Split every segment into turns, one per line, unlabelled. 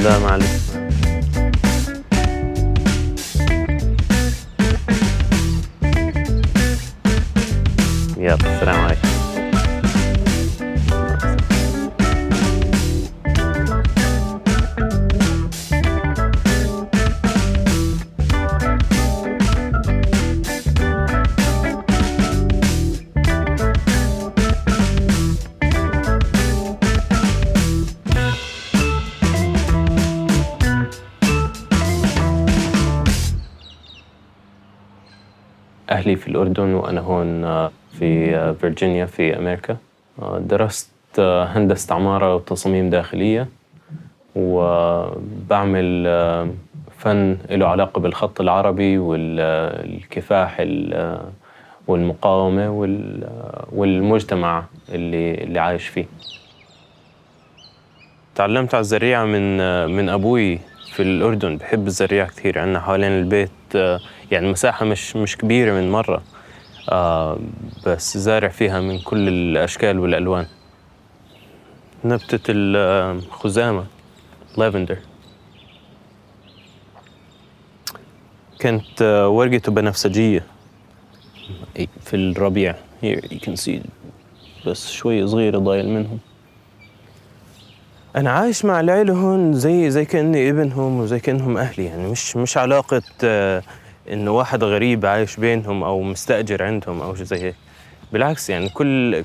لا معلش. يلا السلام عليكم. أهلي في الأردن وأنا هون في فيرجينيا في أمريكا. درست هندسة عمارة وتصاميم داخلية، وبعمل فن له علاقة بالخط العربي والكفاح والمقاومة والمجتمع اللي عايش فيه. تعلمت على الزريعة من أبوي في الأردن. بحب الزريعة كثير. عندنا حوالين البيت يعني مساحة مش كبيرة من مرة، بس زارع فيها من كل الأشكال والألوان. نبتة الخزامة لافندر كانت ورقته بنفسجية في الربيع. Here you can see بس شوي صغيرة ضايل منهم. أنا عايش مع العيلة هون زي كأني ابنهم وزي كأنهم أهلي، يعني مش علاقة إنه واحد غريب عايش بينهم أو مستأجر عندهم أو شيء زي هيك. بالعكس، يعني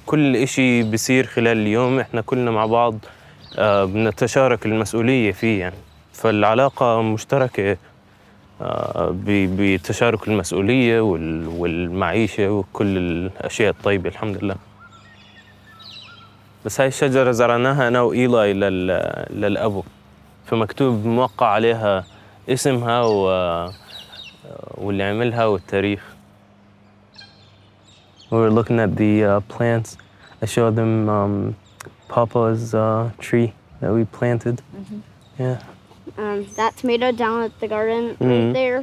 كل إشي بيصير خلال اليوم إحنا كلنا مع بعض بنتشارك المسؤولية فيه يعني. فالعلاقة مشتركة بتشارك المسؤولية والمعيشة وكل الأشياء الطيبة الحمد لله. بس هاي الشجرة زرعناها أنا وإيلاي للأبو، فمكتوب موقع عليها اسمها واللي عملها والتاريخ. We were looking at the plants. I showed them Papa's tree that we planted. Mm-hmm. Yeah.
That tomato down at the garden right there,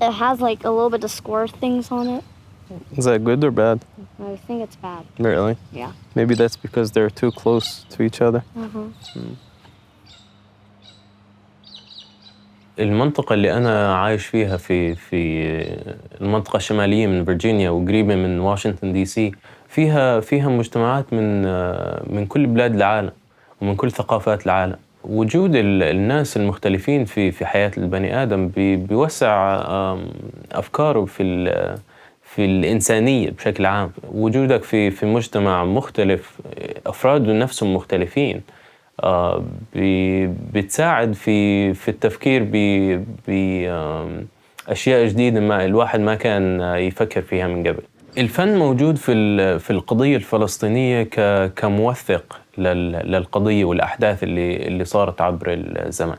it has like a little bit of square things on it.
Is that good or bad?
I think it's bad.
Really?
Yeah.
Maybe that's because they're too close to each other. المنطقة اللي أنا عايش فيها في المنطقة الشمالية من فيرجينيا وقريبة من واشنطن دي سي، فيها مجتمعات من كل بلاد العالم ومن كل ثقافات العالم. وجود الناس المختلفين في حياة البني آدم بيوسع أفكاره في الإنسانية بشكل عام. وجودك في مجتمع مختلف، أفراده نفسهم مختلفين، بتساعد في التفكير بأشياء جديدة الواحد ما كان يفكر فيها من قبل. الفن موجود في القضية الفلسطينية كموثق للقضية والأحداث اللي صارت عبر الزمن.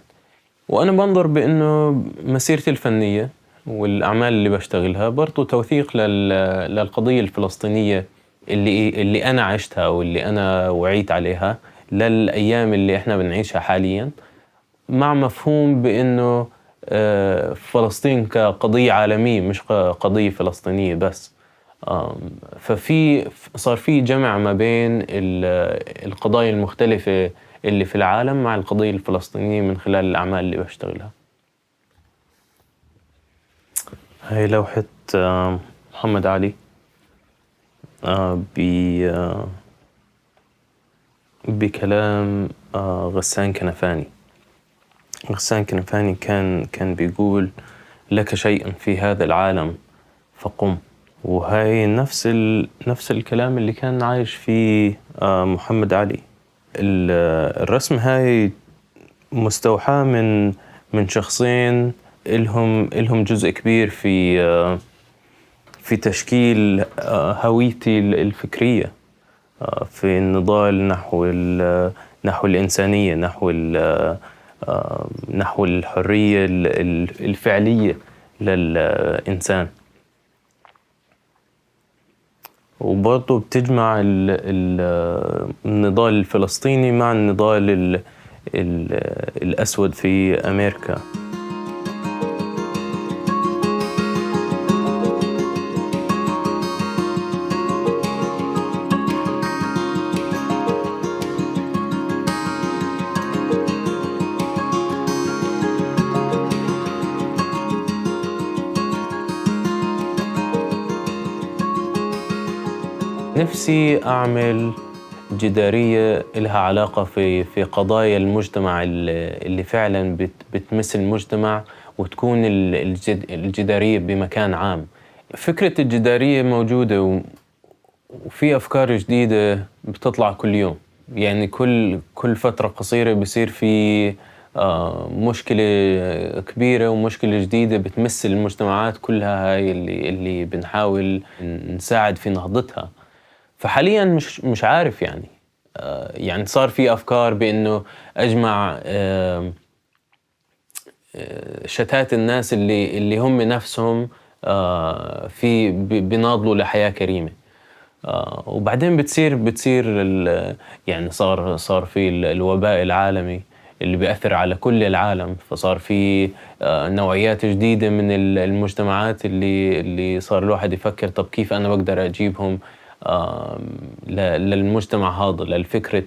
وأنا بنظر بأنه مسيرتي الفنية والأعمال اللي بشتغلها برضو توثيق للقضية الفلسطينية اللي أنا عشتها واللي أنا وعيت عليها للأيام اللي إحنا بنعيشها حالياً، مع مفهوم بأنه فلسطين كقضية عالمية مش قضية فلسطينية بس. صار في جمع ما بين القضايا المختلفة اللي في العالم مع القضية الفلسطينية من خلال الأعمال اللي بشتغلها. هاي لوحة محمد علي بكلام غسان كنفاني. غسان كنفاني كان بيقول: لك شيء في هذا العالم فقم. وهاي نفس الكلام اللي كان عايش فيه محمد علي. الرسم هاي مستوحاة من شخصين إلهم جزء كبير في تشكيل هويتي الفكرية في النضال نحو الإنسانية، نحو الحرية الفعلية للإنسان. وبرضه بتجمع النضال الفلسطيني مع النضال الأسود في أمريكا. نفسي أعمل جدارية لها علاقة في قضايا المجتمع اللي فعلاً بتمس المجتمع، وتكون الجدارية بمكان عام. فكرة الجدارية موجودة وفي أفكار جديدة بتطلع كل يوم. يعني كل فترة قصيرة بيصير في مشكلة كبيرة ومشكلة جديدة بتمس المجتمعات كلها، هاي اللي بنحاول نساعد في نهضتها. فحالياً مش عارف يعني. يعني صار في أفكار بأنه أجمع شتات الناس اللي هم نفسهم بيناضلوا لحياة كريمة. وبعدين بتصير يعني صار في الوباء العالمي اللي بيأثر على كل العالم، فصار في نوعيات جديدة من المجتمعات اللي صار الواحد يفكر طب كيف أنا بقدر أجيبهم للمجتمع هذا للفكرة.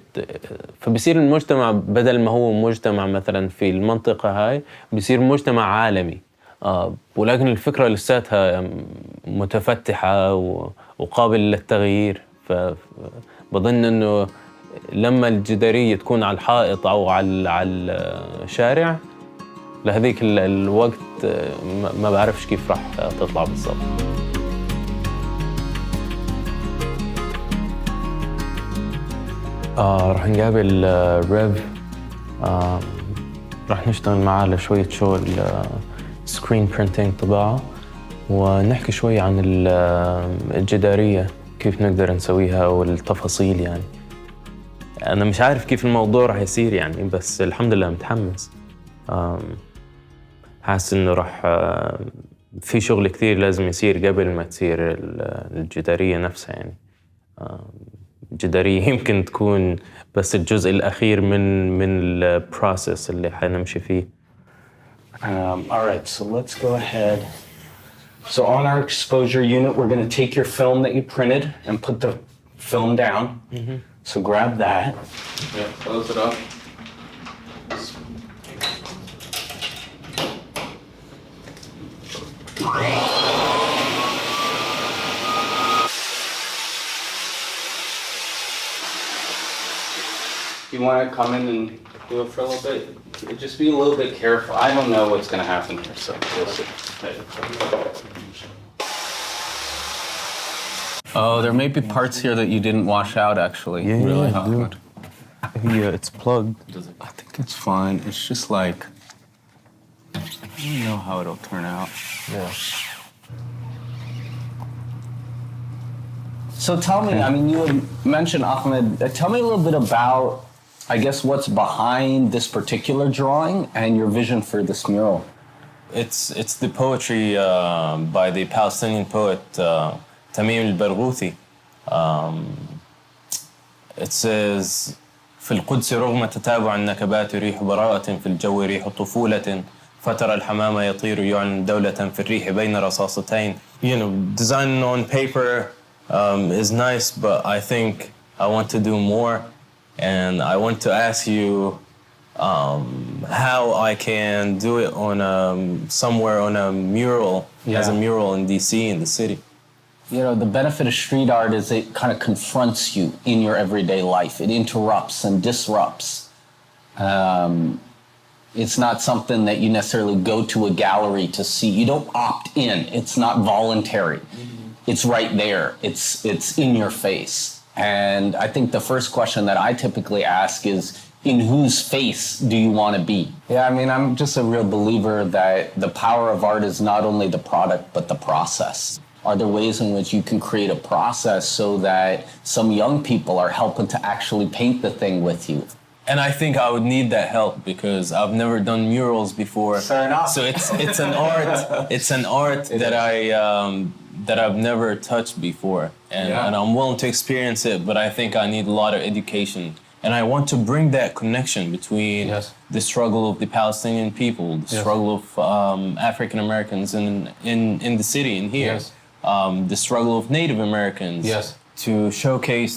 فبصير المجتمع بدل ما هو مجتمع مثلا في المنطقة هاي بصير مجتمع عالمي. ولكن الفكرة لساتها متفتحة وقابل للتغيير. فبظن إنه لما الجدارية تكون على الحائط أو على الشارع لهذيك الوقت ما بعرفش كيف راح تطلع بالضبط. راح نقابل ريف. راح نشتغل معاه على شوية شغل سكرين برينتينج طباعة، ونحكي شوي عن الجدارية كيف نقدر نسويها والتفاصيل. يعني أنا مش عارف كيف الموضوع راح يصير يعني، بس الحمد لله متحمس. حاسس إنه راح في شغل كتير لازم يصير قبل ما تصير الجدارية نفسها. يعني الجدارية يمكن تكون بس الجزء الأخير من البروسيس اللي حنمشي فيه.
All right, so let's go ahead. So on our exposure unit, we're going to take your film that you printed and put the film down. Mm-hmm. So grab that.
Yeah, close it up.
You want to come in and do it for a little bit? Just be a little bit careful. I don't know what's going to happen here, so we'll see. Oh, there may be parts here that you didn't wash out, actually.
Yeah,
really,
yeah,
Ahmad?
Yeah, it's plugged.
I think it's fine. It's just like, I don't know how it'll turn out.
Yeah.
So tell me, I mean, you had mentioned, Ahmed, tell me a little bit about, I guess, what's behind this particular drawing and your vision for this mural.
It's the poetry by the Palestinian poet Tamim al-Barghouthi. It says في القدس رغم تتابع النكبات ريح براءة، في الجو ريح طفولة، فترى الحمام يطير يعلن دولة في الريح بين رصاصتين. You know, design on paper is nice, but I think I want to do more, and I want to ask you how I can do it on somewhere on a mural, as a mural in DC, in the city.
You know, the benefit of street art is it kind of confronts you in your everyday life. It interrupts and disrupts. It's not something that you necessarily go to a gallery to see. You don't opt in. It's not voluntary. It's right there. It's in your face. And I think the first question that I typically ask is, in whose face do you want to be? Yeah, I mean, I'm just a real believer that the power of art is not only the product, but the process. Are there ways in which you can create a process so that some young people are helping to actually paint the thing with you?
And I think I would need that help because I've never done murals before.
Fair enough.
So it's an art. It's an art that I've never touched before, and I'm willing to experience it. But I think I need a lot of education, and I want to bring that connection between the struggle of the Palestinian people, the struggle of African Americans in the city and here, the struggle of Native Americans, to showcase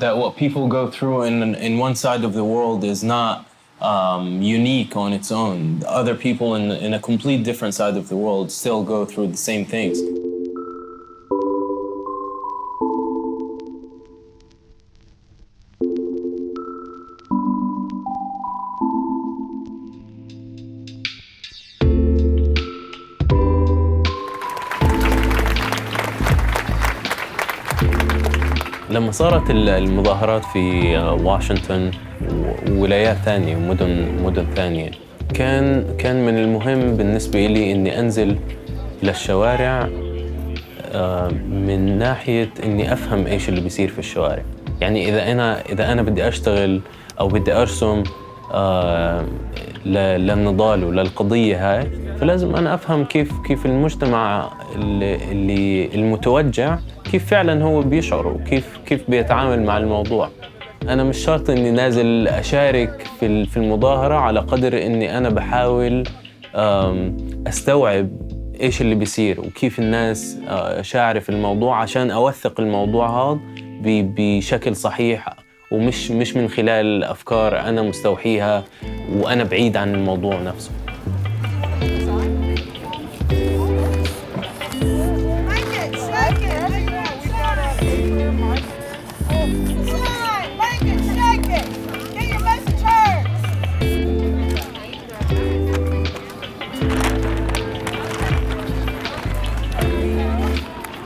that what people go through in one side of the world is not unique on its own. Other people in a complete different side of the world still go through the same things. لما صارت المظاهرات في واشنطن وولايات ثانية ومدن ثانية، كان من المهم بالنسبة لي إني أنزل للشوارع من ناحية إني أفهم إيش اللي بيصير في الشوارع. يعني إذا أنا بدي أشتغل أو بدي أرسم للنضال وللقضية هاي، فلازم أنا أفهم كيف المجتمع اللي المتوجع كيف فعلا هو بيشعر وكيف بيتعامل مع الموضوع. أنا مش شرط إني نازل أشارك في المظاهرة على قدر إني أنا بحاول أستوعب إيش اللي بيصير وكيف الناس شاعرة في الموضوع عشان أوثق الموضوع هذا بشكل صحيح، ومش من خلال أفكار أنا مستوحيها وأنا بعيد عن الموضوع نفسه.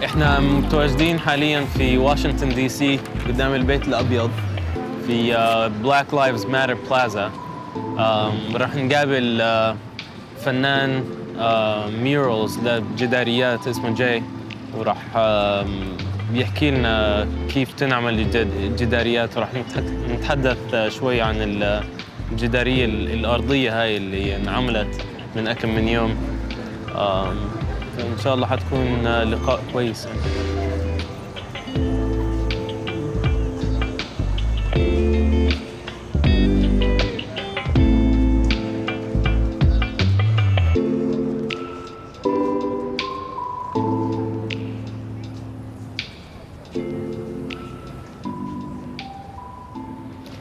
احنا متواجدين حاليا في واشنطن دي سي قدام البيت الابيض في Black Lives Matter Plaza. راح نقابل فنان ميورالز لجداريات اسمه جاي، وراح يحكي لنا كيف تنعمل الجداريات، وراح نتحدث شوي عن الجدارية الأرضية هاي اللي انعملت من أكم من يوم. إن شاء الله حتكون لقاء كويس.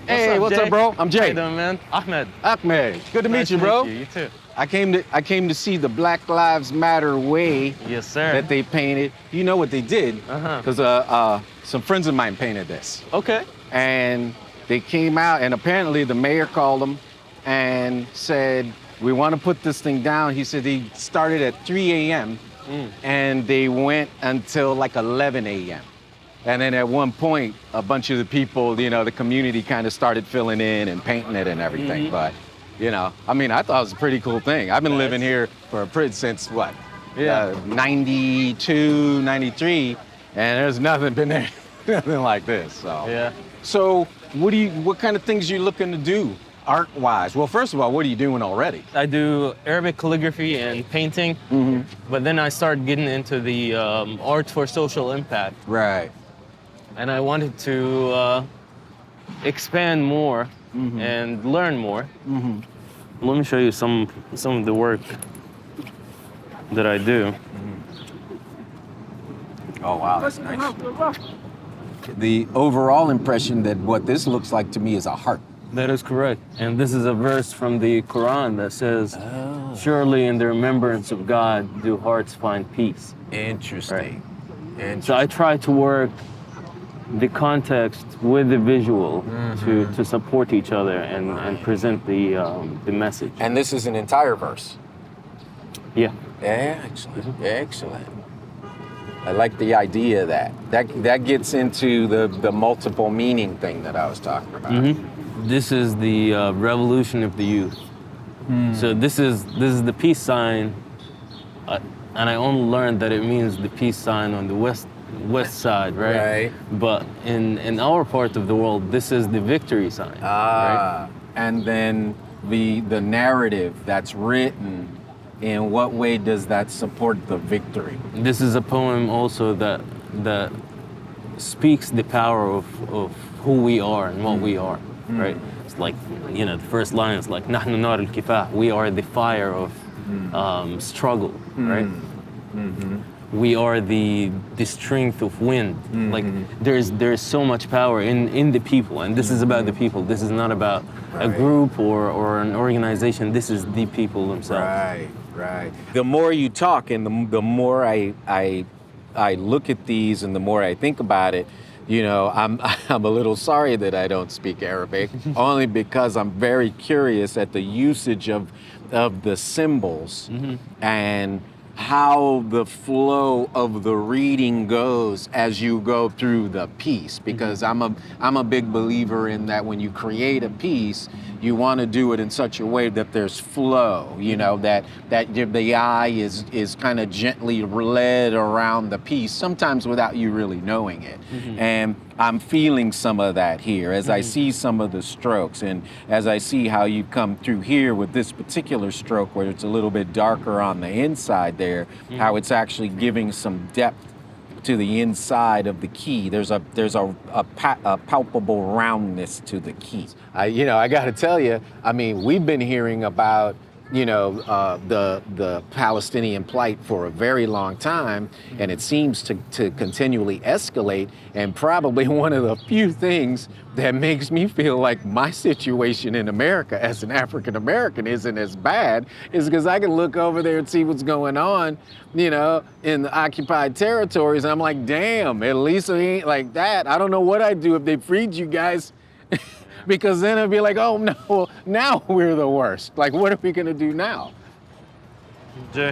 Hey, what's up, bro? I'm Jay.
How you doing, man? Ahmad.
Ahmed. Good to meet you, bro.
You too.
I came to see the Black Lives Matter way
Yes, sir.
that they painted. You know what they did? Because some friends of mine painted this.
Okay.
And they came out, and apparently the mayor called them and said, we want to put this thing down. He said they started at 3 a.m. And they went until like 11 a.m. And then at one point, a bunch of the people, the community kind of started filling in and painting it and everything. But, I mean, I thought it was a pretty cool thing. I've been living here since what?
Yeah.
92, 93, and there's nothing been there, nothing like this. So.
Yeah.
So what kind of things are you looking to do art-wise? Well, first of all, what are you doing already?
I do Arabic calligraphy and painting, but then I started getting into the art for social impact.
Right.
And I wanted to expand more and learn more. Let me show you some of the work that I do.
Oh, wow, that's nice. The overall impression that what this looks like to me is a heart.
That is correct. And this is a verse from the Quran that says, surely in the remembrance of God do hearts find peace.
Interesting.
Right? So I try to work the context with the visual to support each other and present the message.
And this is an entire verse.
Yeah.
Excellent. Excellent. I like the idea of that. That gets into the multiple meaning thing that I was talking about.
This is the revolution of the youth. So this is the peace sign, and I only learned that it means the peace sign on the west side, right?
Right.
But in our part of the world, this is the victory sign. Right?
And then the narrative that's written, in what way does that support the victory?
This is a poem also that speaks the power of who we are and what we are, right? It's like, the first line is like, نحن نار الكفاح, we are the fire of struggle, right? We are the strength of wind. Like there's so much power in the people, and this is about the people. This is not about a group or an organization. This is the people themselves.
Right. The more you talk and the more I look at these and the more I think about it, I'm a little sorry that I don't speak Arabic, only because I'm very curious at the usage of the symbols and how the flow of the reading goes as you go through the piece, because I'm a big believer in that when you create a piece, you want to do it in such a way that there's flow, you know, that the eye is kind of gently led around the piece, sometimes without you really knowing it. And I'm feeling some of that here as I see some of the strokes, and as I see how you come through here with this particular stroke where it's a little bit darker on the inside there, how it's actually giving some depth to the inside of the key. There's a palpable roundness to the key. I got to tell you, I mean, we've been hearing about the Palestinian plight for a very long time, and it seems to continually escalate. And probably one of the few things that makes me feel like my situation in America as an African American isn't as bad is because I can look over there and see what's going on, in the occupied territories. And I'm like, damn, at least it ain't like that. I don't know what I'd do if they freed you guys. Because then it'd be like, oh no, now we're the worst. Like, what are we gonna do now?
Jay,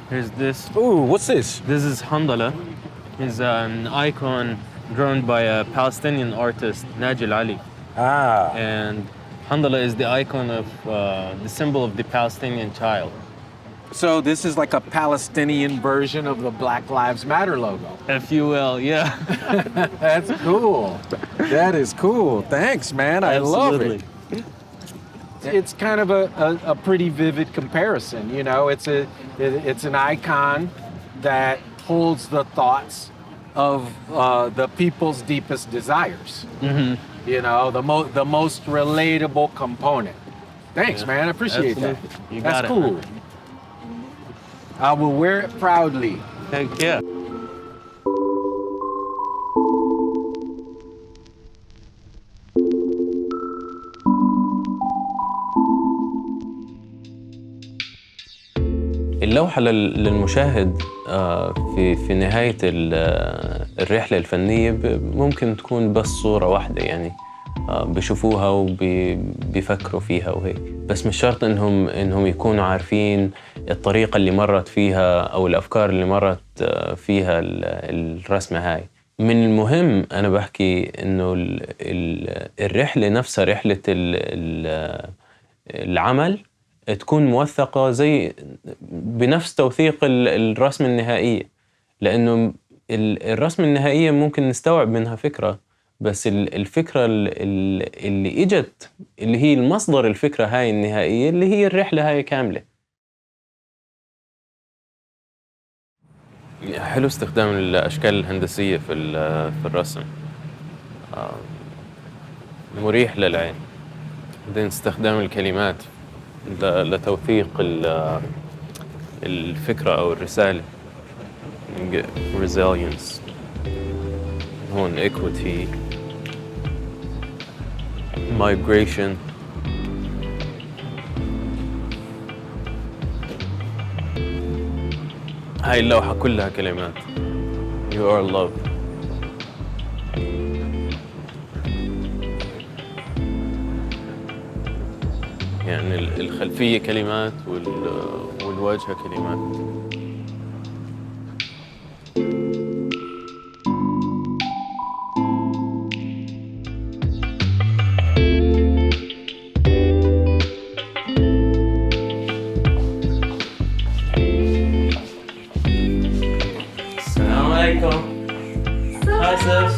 here's this.
Ooh, what's this?
This is Handala. He's an icon drawn by a Palestinian artist, Najil Ali.
Ah.
And Handala is the icon of the symbol of the Palestinian child.
So this is like a Palestinian version of the Black Lives Matter logo.
If you will, yeah.
That's cool. That is cool. Thanks, man. I love it. It's kind of a pretty vivid comparison. It's an icon that holds the thoughts of the people's deepest desires. The most relatable component. Thanks, man. I appreciate that.
You got
That's cool.
Man.
I will wear it proudly.
Heck yeah. اللوحة للمشاهد في نهاية الرحلة الفنية ممكن تكون بس صورة واحدة، يعني بيشوفوها وبيفكروا فيها وهيك، بس مش شرط إنهم يكونوا عارفين الطريقة اللي مرت فيها أو الأفكار اللي مرت فيها الرسمة هاي. من المهم أنا بحكي إنه الرحلة نفسها، رحلة العمل، تكون موثقة زي بنفس توثيق الرسم النهائية، لأنه الرسم النهائية ممكن نستوعب منها فكرة، بس الفكرة اللي إجت، اللي هي المصدر الفكرة هاي النهائية، اللي هي الرحلة هاي كاملة. حلو استخدام الأشكال الهندسية في الرسم، مريح للعين. بعدين استخدام الكلمات لتوثيق الفكرة أو الرسالة. resilience، هون equity، migration. هاي اللوحة كلها كلمات. You are loved. يعني الخلفية كلمات والواجهة كلمات. Assalamu alaikum. Hi, sis.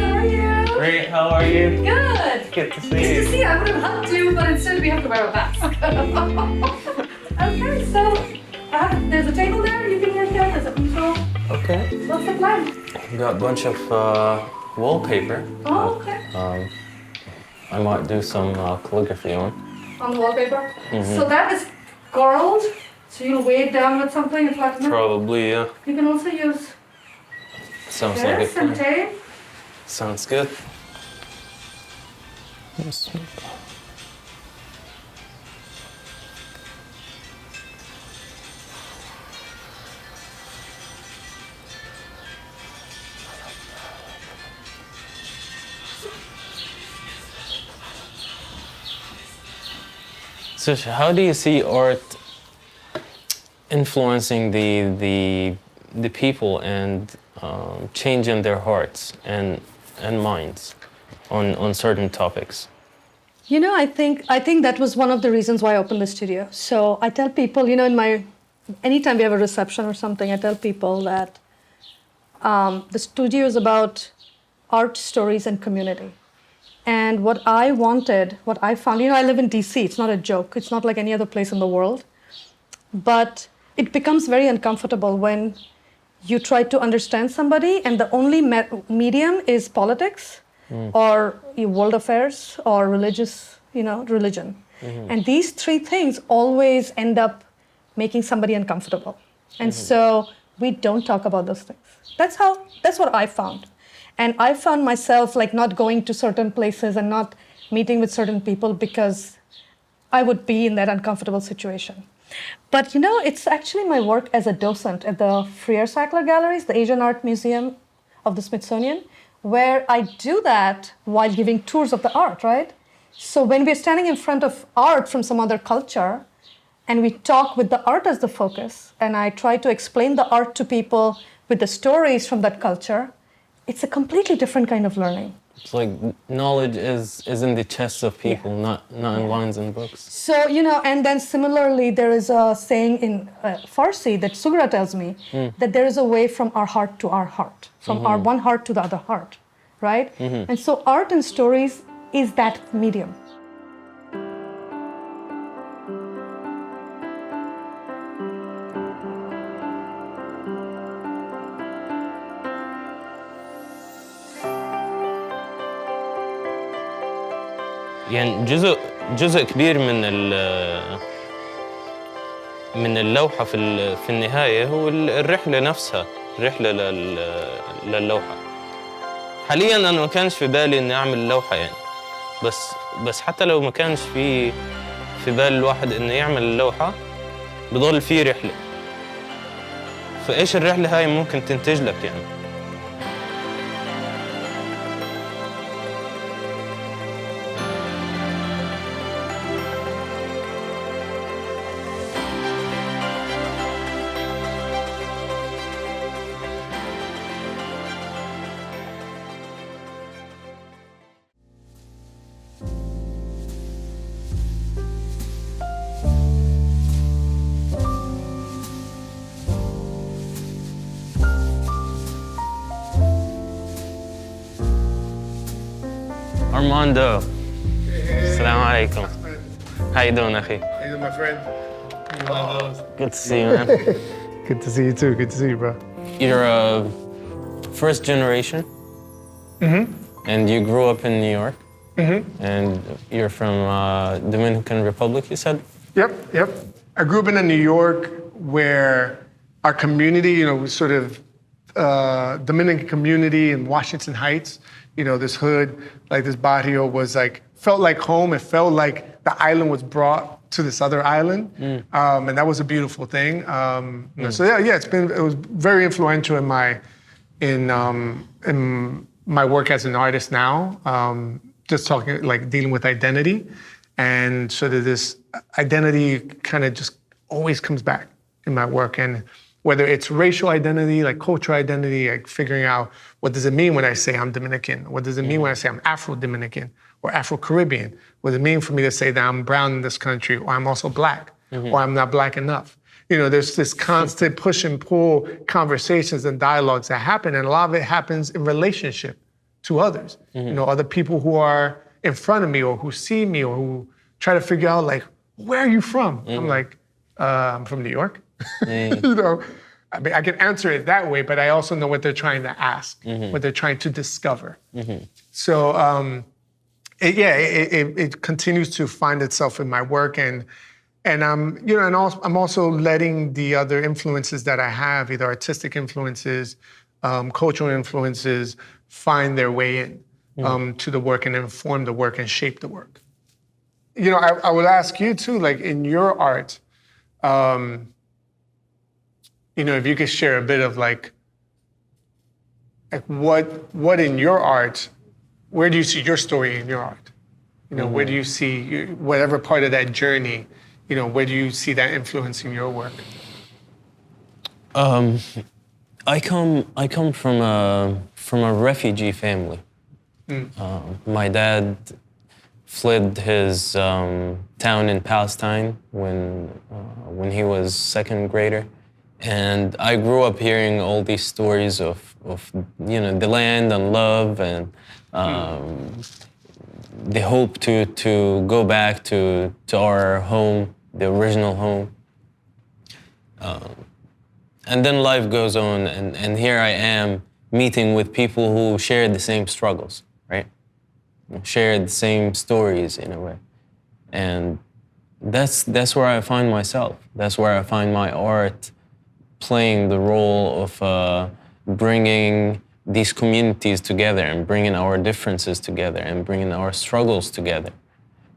How are you?
Great, how are you?
Good.
Good to see
Good
you.
to see you. I would have helped you, but instead we have to wear a mask. Okay, so there's a table there. You can work at. There's a control.
Okay.
What's the plan?
We got a bunch of wallpaper.
Oh, okay.
I might do some calligraphy on.
On the wallpaper. So that is gold. So you'll weigh it down with something and platinum.
Probably, yeah.
You can also use
Sounds like
this
a
and
plan.
tape.
Sounds good. Yes. So how do you see art influencing the people and changing their hearts and minds on certain topics.
You know, I think that was one of the reasons why I opened the studio. So I tell people, you know, anytime we have a reception or something, I tell people that the studio is about art, stories, and community. And what I found, you know, I live in DC. It's not a joke. It's not like any other place in the world. But it becomes very uncomfortable when you try to understand somebody and the only medium is politics or world affairs or religion. And these three things always end up making somebody uncomfortable. And so we don't talk about those things. That's what I found. And I found myself like not going to certain places and not meeting with certain people because I would be in that uncomfortable situation. But you know, it's actually my work as a docent at the Freer-Sackler Galleries, the Asian Art Museum of the Smithsonian, where I do that while giving tours of the art, right? So when we're standing in front of art from some other culture, and we talk with the art as the focus, and I try to explain the art to people with the stories from that culture, it's a completely different kind of learning.
It's like knowledge is in the chests of people, not in lines and books.
So, you know, and then similarly, there is a saying in Farsi that Sugra tells me that there is a way from our heart to our heart, from our one heart to the other heart, right? And so art and stories is that medium.
يعني جزء كبير من اللوحة في النهاية هو الرحلة نفسها، الرحلة للوحة. حالياً أنا ما كانش في بالي إني أعمل لوحة يعني، بس حتى لو ما كانش في بال الواحد إنه يعمل اللوحة بضل في رحلة. فإيش الرحلة هاي ممكن تنتج لك يعني؟ Armando. Assalamu alaikum. How you doing, akhi?
How you doing, my friend? You one of those?
Good to see you, man.
Good to see you too. Good to see you, bro.
You're a first generation. And you grew up in New York. And you're from Dominican Republic, you said?
Yep. I grew up in New York where our community, you know, was sort of Dominican community in Washington Heights. You know, this hood, like this barrio was like, felt like home. It felt like the island was brought to this other island. And that was a beautiful thing. So yeah, it was very influential in my work as an artist now. Just talking, like dealing with identity. And sort of this identity kind of just always comes back in my work. And whether it's racial identity, like cultural identity, like figuring out what does it mean when I say I'm Dominican? What does it mean when I say I'm Afro-Dominican or Afro-Caribbean? What does it mean for me to say that I'm brown in this country or I'm also black or I'm not black enough? You know, there's this constant push and pull conversations and dialogues that happen, and a lot of it happens in relationship to others. You know, other people who are in front of me or who see me or who try to figure out like, where are you from? I'm like, I'm from New York. You know, I mean, I can answer it that way, but I also know what they're trying to ask, what they're trying to discover. So, it continues to find itself in my work, and I'm also letting the other influences that I have, either artistic influences, cultural influences, find their way in to the work and inform the work and shape the work. You know, I would ask you too, like in your art. You know, if you could share a bit of like what in your art, where do you see your story in your art? You know, where do you see whatever part of that journey, you know, where do you see that influencing your work?
I come from a refugee family. My dad fled his town in Palestine when he was second grader, and I grew up hearing all these stories of the land and love and the hope to go back to our home, the original home. And then life goes on, and here I am meeting with people who share the same struggles, right? Share the same stories in a way. And that's where I find myself. That's where I find my art playing the role of bringing these communities together and bringing our differences together and bringing our struggles together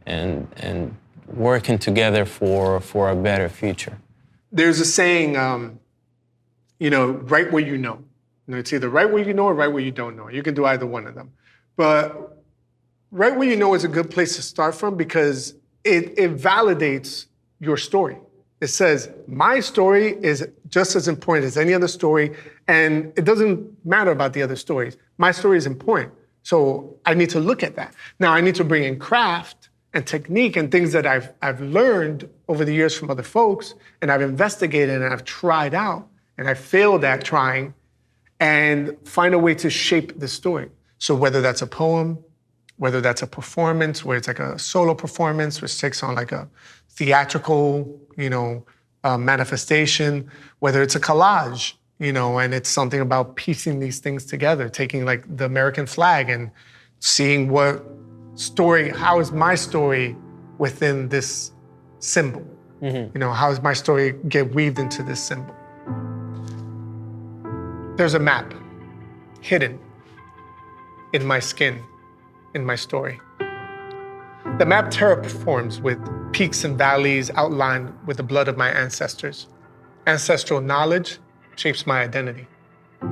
and working together for a better future.
There's a saying, right where you know. It's either right where you know or right where you don't know. You can do either one of them. But right where you know is a good place to start from because it validates your story. It says, my story is just as important as any other story, and it doesn't matter about the other stories. My story is important, so I need to look at that. Now, I need to bring in craft and technique and things that I've learned over the years from other folks, and I've investigated and I've tried out, and I failed at trying, and find a way to shape the story. So whether that's a poem, whether that's a performance, where it's like a solo performance, which takes on like a theatrical, manifestation, whether it's a collage, and it's something about piecing these things together, taking like the American flag and seeing what story, how is my story within this symbol? Mm-hmm. How does my story get weaved into this symbol? There's a map hidden in my skin, in my story. The map terraforms with peaks and valleys outlined with the blood of my ancestors. Ancestral knowledge shapes my identity.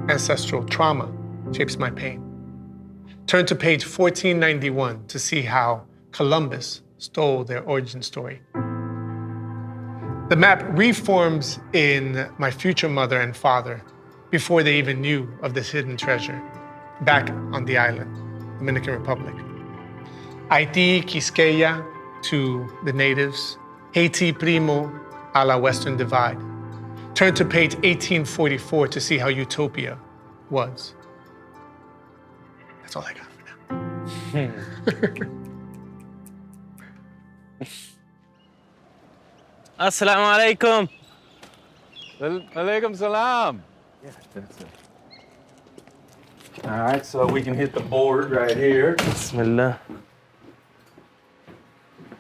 Ancestral trauma shapes my pain. Turn to page 1491 to see how Columbus stole their origin story. The map reforms in my future mother and father before they even knew of this hidden treasure back on the island, Dominican Republic. Haiti, Quisqueya to the natives, Haiti primo a la Western Divide. Turn to page 1844 to see how utopia was. That's all I got for now.
Assalamu alaikum.
Alaikum salam. Yeah, that's it. All right, so we can hit the board right here.
Bismillah.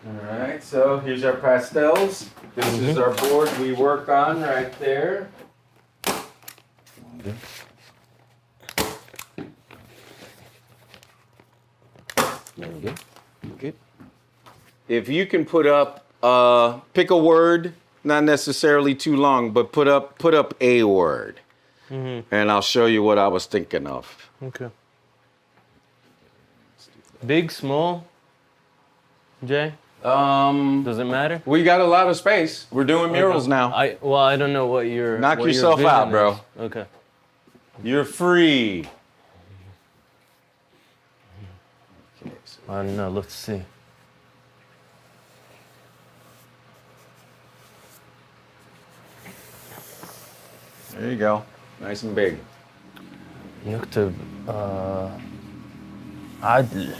All right, so here's our pastels. This is our board we work on right there. Very good. Good. If you can put up, pick a word, not necessarily too long, but put up a word, and I'll show you what I was thinking of.
Okay. Big, small, Jay? Does it matter?
We got a lot of space. We're doing murals now.
I don't know what your
Knock
what
yourself
your
out,
vision
bro.
is. Okay.
You're free.
I don't know. Let's see.
There you go. Nice and big.
نكتب عدل.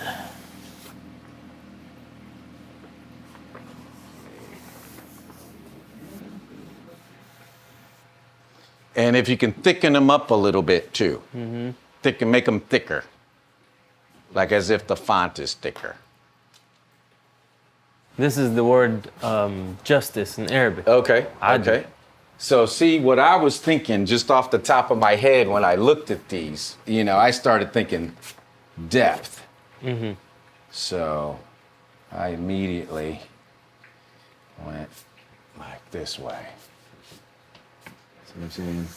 And if you can thicken them up a little bit too. Make them thicker. Like as if the font is thicker.
This is the word justice in Arabic.
Okay,
Adl.
okay. So see, what I was thinking just off the top of my head when I looked at these, I started thinking depth. So I immediately went like this way. See what I'm saying?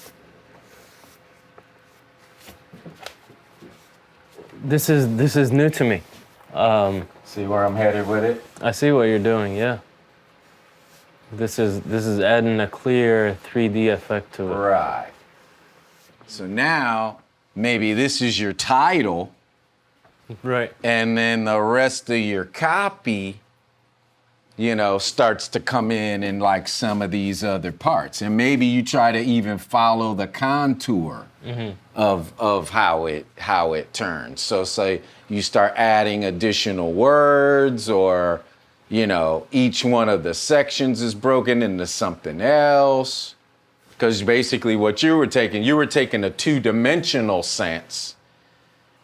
This is new to me.
See where I'm headed with it?
I see what you're doing, yeah. This is adding a clear 3D effect to it.
Right. So now, maybe this is your title,
Right.
and then the rest of your copy, you know, starts to come in like some of these other parts. And maybe you try to even follow the contour of how it turns. So say you start adding additional words, or, you know, each one of the sections is broken into something else. Because basically what you were taking a two-dimensional sense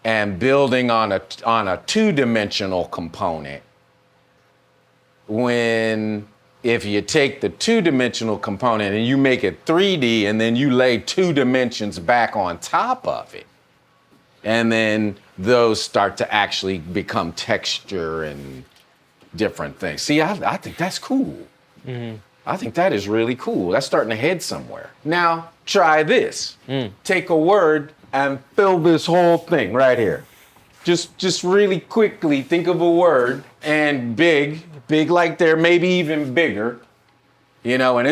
and building on a two-dimensional component. When if you take the two-dimensional component and you make it 3D, and then you lay 2 dimensions back on top of it, and then those start to actually become texture and different things. See, I think that's cool. I think that is really cool. That's starting to head somewhere. Now, try this. Take a word and fill this whole thing right here. Just really quickly think of a word, and big like there, maybe even bigger. You know, and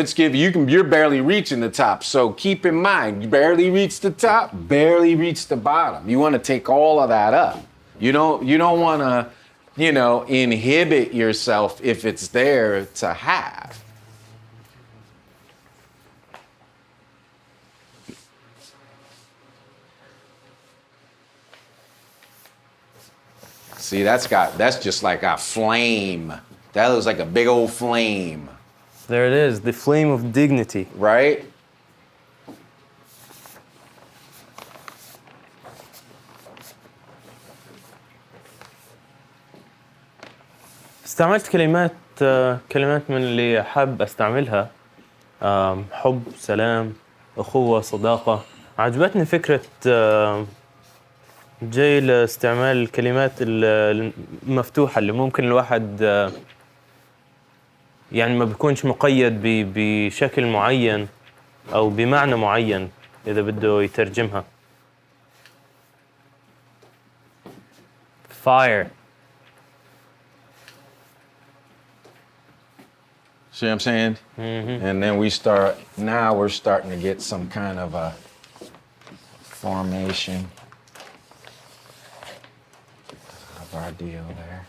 you're barely reaching the top. So keep in mind, you barely reach the top, barely reach the bottom. You want to take all of that up. You don't want to, you know, inhibit yourself if it's there to have. See, that's just like a flame. That looks like a big old flame.
There it is, the flame of dignity.
Right?
استعملت كلمات من اللي حاب استعملها. حب، سلام، أخوة، صداقة. عجبتني فكرة جاي لاستعمال الكلمات المفتوحة اللي ممكن الواحد يعني ما بيكونش مقيد بشكل معين أو بمعنى معين إذا بده يترجمها. Fire.
See what I'm saying? And then we're starting to get some kind of a formation of our deal there.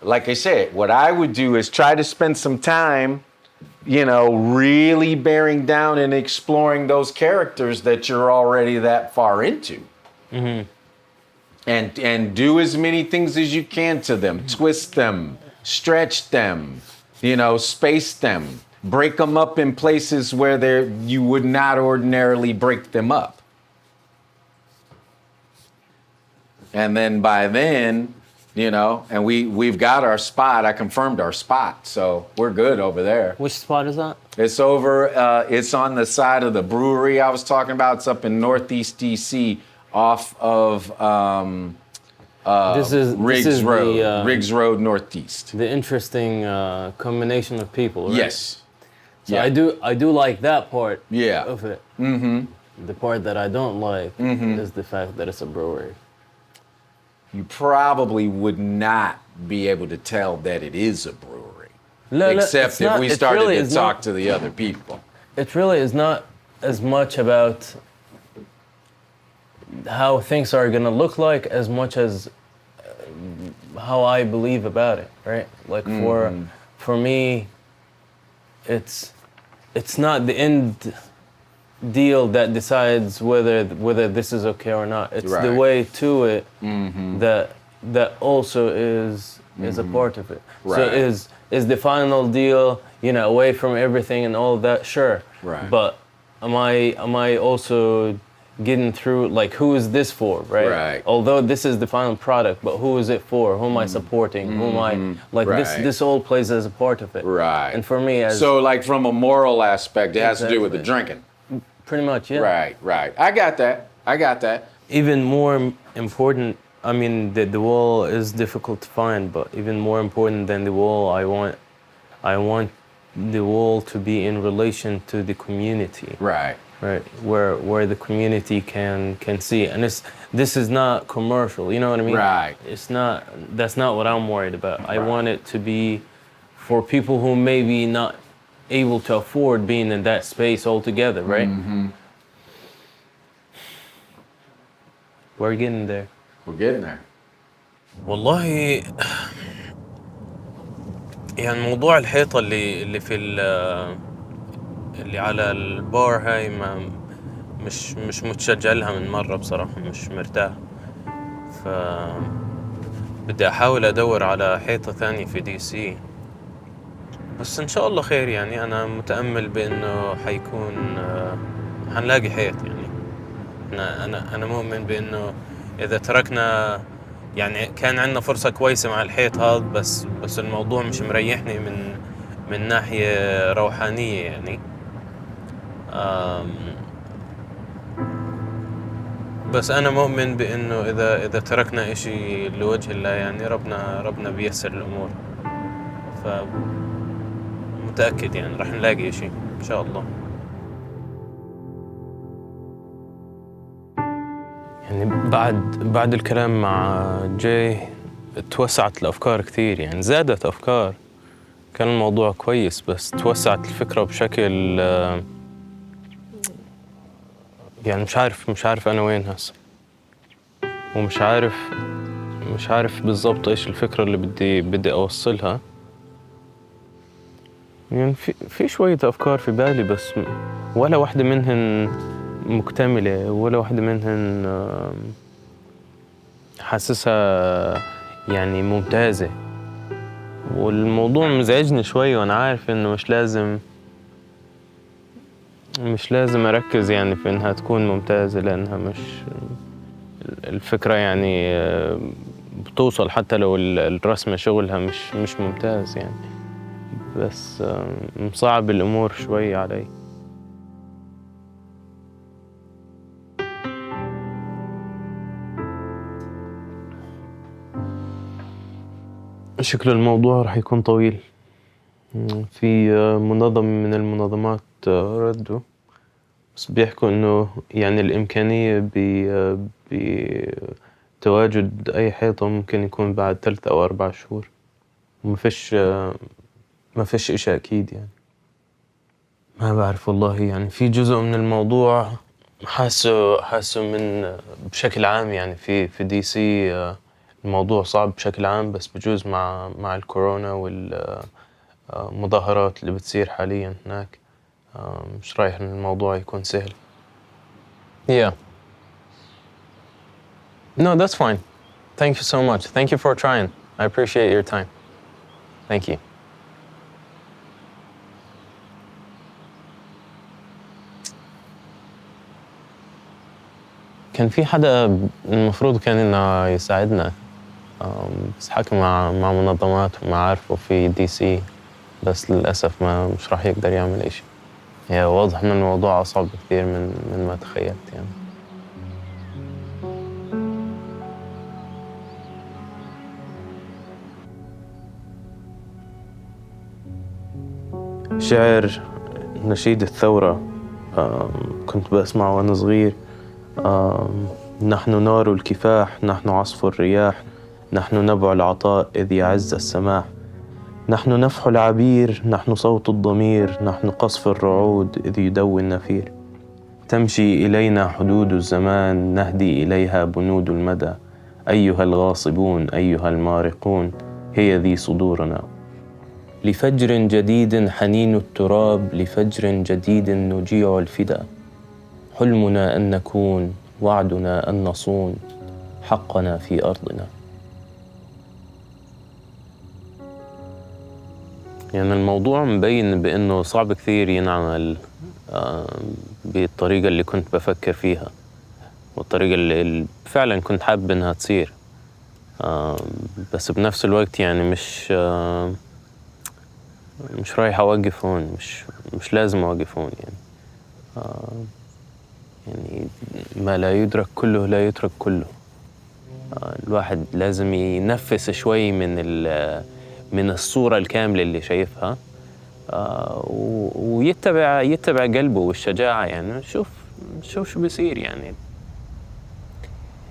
Like I said, what I would do is try to spend some time, you know, really bearing down and exploring those characters that you're already that far into. And do as many things as you can to them. Twist them, stretch them, you know, space them. Break them up in places where you would not ordinarily break them up. And then by then, you know, and we've got our spot. I confirmed our spot, so we're good over there.
Which spot is that?
It's over, it's on the side of the brewery I was talking about. It's up in Northeast DC off of Riggs Road. Riggs Road Northeast.
The interesting combination of people, right?
Yes.
So yeah. I do like that part
of
it. The part that I don't like is the fact that it's a brewery.
You probably would not be able to tell that it is a brewery. Except if we started to talk to the other people.
It really is not as much about how things are going to look like as much as how I believe about it, right? Like for me, it's not the end deal that decides whether this is okay or not. It's the way to it that also is a part of it. So is the final deal, you know, away from everything and all of that? Sure.
Right.
But am I also getting through, like, who is this for, right?
Right.
Although this is the final product, but who is it for? Who am I supporting? Who am I, like, this all plays as a part of it.
Right.
And for me,
so like from a moral aspect, it has to do with the drinking.
Pretty much, yeah.
Right. I got that.
Even more important, I mean, the wall is difficult to find, but even more important than the wall, I want the wall to be in relation to the community.
Right.
Right, where the community can see it. And this is not commercial, you know what I mean?
Right.
That's not what I'm worried about. I want it to be for people who maybe not able to afford being in that space altogether, right?
Mm-hmm.
We're getting there.
We're getting there.
والله يعني موضوع الحيطة اللي في اللي على البار هاي ما مش متشجع لها من مرة بصراحة، مش مرتاح. ف بدي أحاول أدور على حيطة ثانية في دي سي، بس إن شاء الله خير. يعني أنا متأمل بإنه حيكون حنلاقي حيط. يعني أنا مؤمن بإنه إذا تركنا، يعني كان عندنا فرصة كويسة مع الحيط هذا، بس الموضوع مش مريحني من ناحية روحانية يعني. بس أنا مؤمن بإنه إذا تركنا إشي لوجه الله، يعني ربنا بيسر الأمور. فمتأكد يعني رح نلاقي إشي إن شاء الله. يعني بعد الكلام مع جاي توسعت الأفكار كتير، يعني زادت أفكار. كان الموضوع كويس بس توسعت الفكرة بشكل يعني مش عارف أنا وين هسه، ومش عارف بالضبط إيش الفكرة اللي بدي أوصلها. يعني في شوية أفكار في بالي، بس ولا واحدة منهن مكتملة، ولا واحدة منهن حاسسها يعني ممتازة. والموضوع مزعجني شوي، وأنا عارف إنه مش لازم أركز يعني في إنها تكون ممتازة، لأنها مش الفكرة يعني بتوصل حتى لو الرسمة شغلها مش ممتاز يعني. بس مصعب الأمور شوي علي. شكل الموضوع رح يكون طويل. في منظمة من المنظمات ردوا، بس بيحكوا إنه يعني الإمكانية بتواجد أي حيطة ممكن يكون بعد 3 أو 4 شهور، وما فيش إشي أكيد يعني. ما بعرف والله. يعني في جزء من الموضوع حاسه من بشكل عام، يعني في دي سي الموضوع صعب بشكل عام، بس بجوز مع الكورونا والمظاهرات اللي بتصير حاليا هناك مش رايح إن الموضوع يكون سهل. Yeah. No, that's fine. Thank you so much. Thank you for trying. I appreciate your time. Thank you. كان في حدا المفروض كان إنه يساعدنا، بس حكى مع منظمات ومعارفه في دي سي، بس للأسف مش راح يقدر يعمل إشي. هي واضح إن الموضوع أصعب بكثير من ما تخيلت يعني. شعر نشيد الثورة كنت بسمعه وأنا صغير. نحن نار الكفاح، نحن عصف الرياح، نحن نبع العطاء إذ يعز السماح، نحن نفح العبير، نحن صوت الضمير، نحن قصف الرعود إذ يدوي النفير. تمشي إلينا حدود الزمان، نهدي إليها بنود المدى. أيها الغاصبون، أيها المارقون، هي ذي صدورنا. لفجر جديد حنين التراب، لفجر جديد نجيع الفدا. حلمنا أن نكون، وعدنا أن نصون، حقنا في أرضنا. يعني الموضوع مبين بأنه صعب كثير ينعمل بالطريقة اللي كنت بفكر فيها، والطريقة اللي فعلا كنت حابب إنها تصير. بس بنفس الوقت يعني مش رايح أوقف هون، مش لازم أوقف هون يعني. يعني ما لا يدرك كله لا يترك كله. الواحد لازم ينفس شوي من الصورة الكاملة اللي شايفها، ويتبع قلبه والشجاعة. يعني شوف شو بيصير.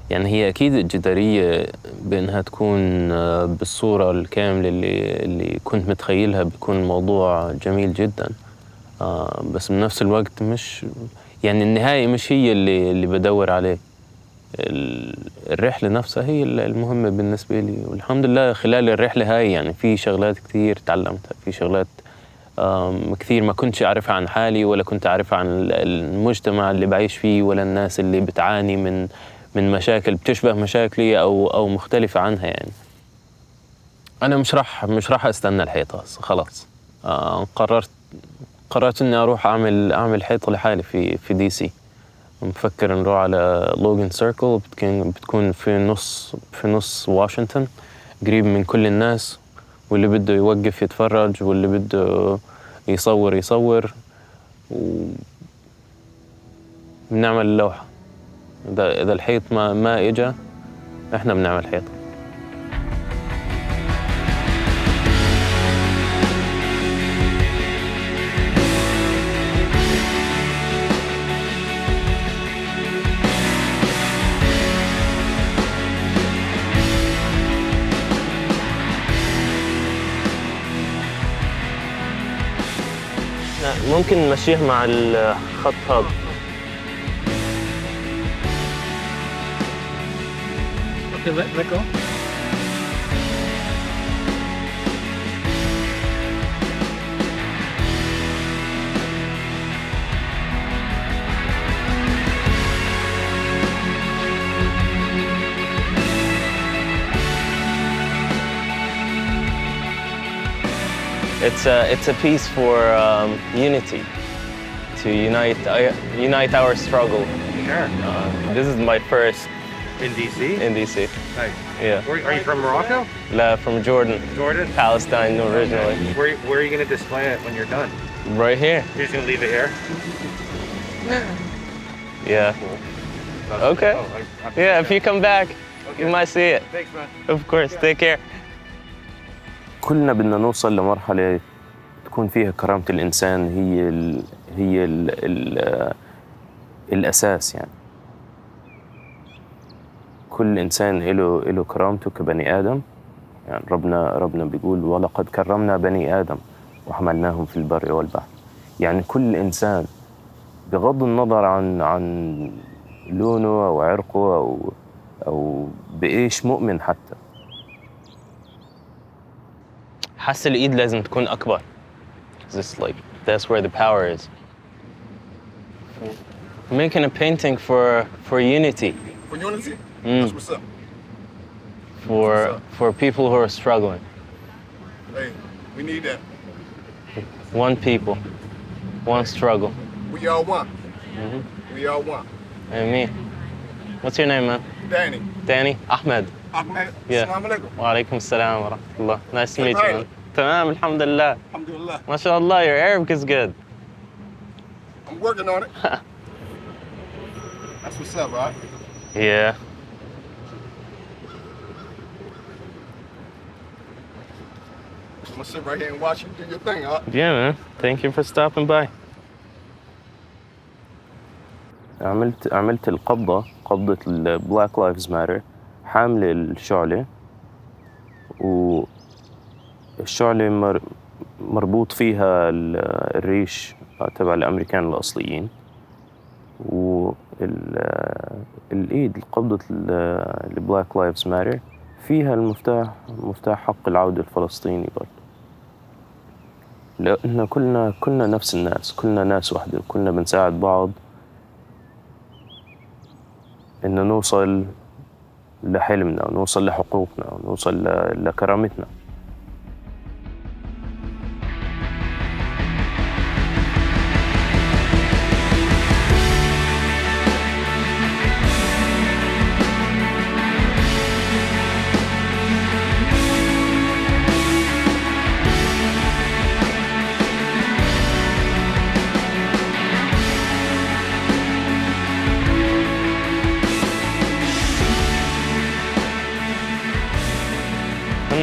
يعني هي أكيد الجدارية بأنها تكون بالصورة الكاملة اللي كنت متخيلها بيكون موضوع جميل جدا. بس بنفس الوقت مش يعني النهاية مش هي اللي بدور عليه. الرحلة نفسها هي المهمة بالنسبة لي. والحمد لله خلال الرحلة هاي يعني في شغلات كتير تعلمتها، في شغلات كثير ما كنتش أعرفها عن حالي، ولا كنت أعرفها عن المجتمع اللي بعيش فيه، ولا الناس اللي بتعاني من مشاكل بتشبه مشاكلي أو مختلفة عنها. يعني أنا مش راح أستنى الحيطة خلاص. قررت إني أروح أعمل حيطة لحالي في دي سي. مفكر نروح على لوغان سيركل، بتكون في نص واشنطن، قريب من كل الناس، واللي بده يوقف يتفرج، واللي بده يصور وبنعمل اللوحة. إذا الحيط ما إجا إحنا بنعمل حيط. ممكن نمشيه مع الخط هذا.
Okay, let go.
It's a piece for unity, to unite our struggle.
Sure.
This is my first
In DC?
in DC.
Nice.
Yeah.
Are you from Morocco?
La, from Jordan,
Jordan?
Palestine originally.
Where are you going to display it when you're done?
Right here.
You're just going to leave it here?
Yeah. Okay. Yeah, if you come back, you might see it.
Thanks, man.
Of course. Take care. كلنا بدنا نوصل لمرحلة تكون فيها كرامة الإنسان هي الأساس. يعني كل إنسان له كرامته كبني آدم. يعني ربنا بيقول ولقد كرمنا بني آدم وحملناهم في البر والبحر. يعني كل إنسان بغض النظر عن لونه أو عرقه أو بإيش مؤمن حتى. حس الإيد لازم تكون أكبر. That's where the power is. Making a painting for unity.
For unity? That's what's up.
For people who are struggling.
Hey, we need that.
One people, one struggle.
We all one. We all one.
Amen. What's your name, man?
Danny.
Danny? Ahmad.
Ahmed.
Yeah.
Assalamu alaikum.
وعليكم السلام ورحمة الله. Nice to meet you, man. تمام الحمد لله.
Alhamdulillah.
ما شاء الله, your Arabic is good.
I'm working on it. That's what's up, all right?
Yeah.
I'm gonna sit right here and watch you do your thing, all right?
Yeah, man. Thank you for stopping by. عملت قبضة ال Black Lives Matter حاملة الشعلة، والشعلة مربوط فيها الريش تبع الأمريكان الأصليين، والإيد قبضة ال Black Lives Matter فيها مفتاح حق العودة الفلسطيني برضه. لأن كلنا نفس الناس، كلنا ناس واحدة، كلنا بنساعد بعض إنه نوصل لحلمنا ونوصل لحقوقنا ونوصل لكرامتنا.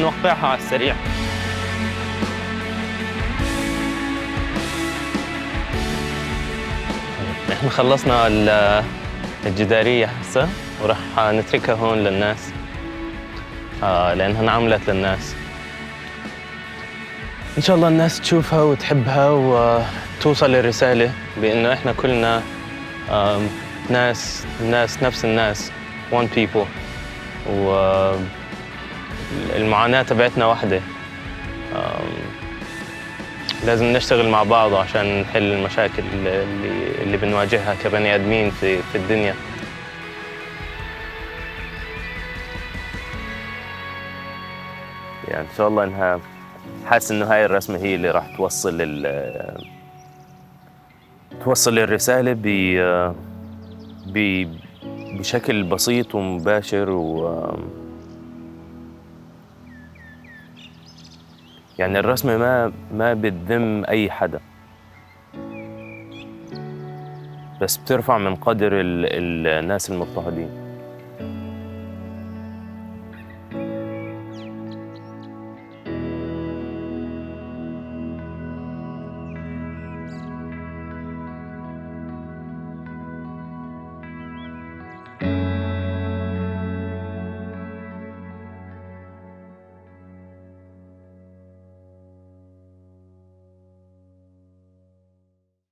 نوقعها على السريع. احنا خلصنا الجدارية هسه وراح نتركها هون للناس لأنها انعملت للناس. إن شاء الله الناس تشوفها وتحبها وتوصل الرسالة بأنه إحنا كلنا ناس نفس الناس one people والمعاناة تبعتنا واحدة. لازم نشتغل مع بعض عشان نحل المشاكل اللي بنواجهها كبني آدمين في الدنيا. يعني إن شاء الله إنها حاسس إنه هاي الرسمة هي اللي راح توصل الرسالة بشكل بسيط ومباشر يعني الرسمة ما بتذم أي حدا، بس بترفع من قدر الناس المضطهدين.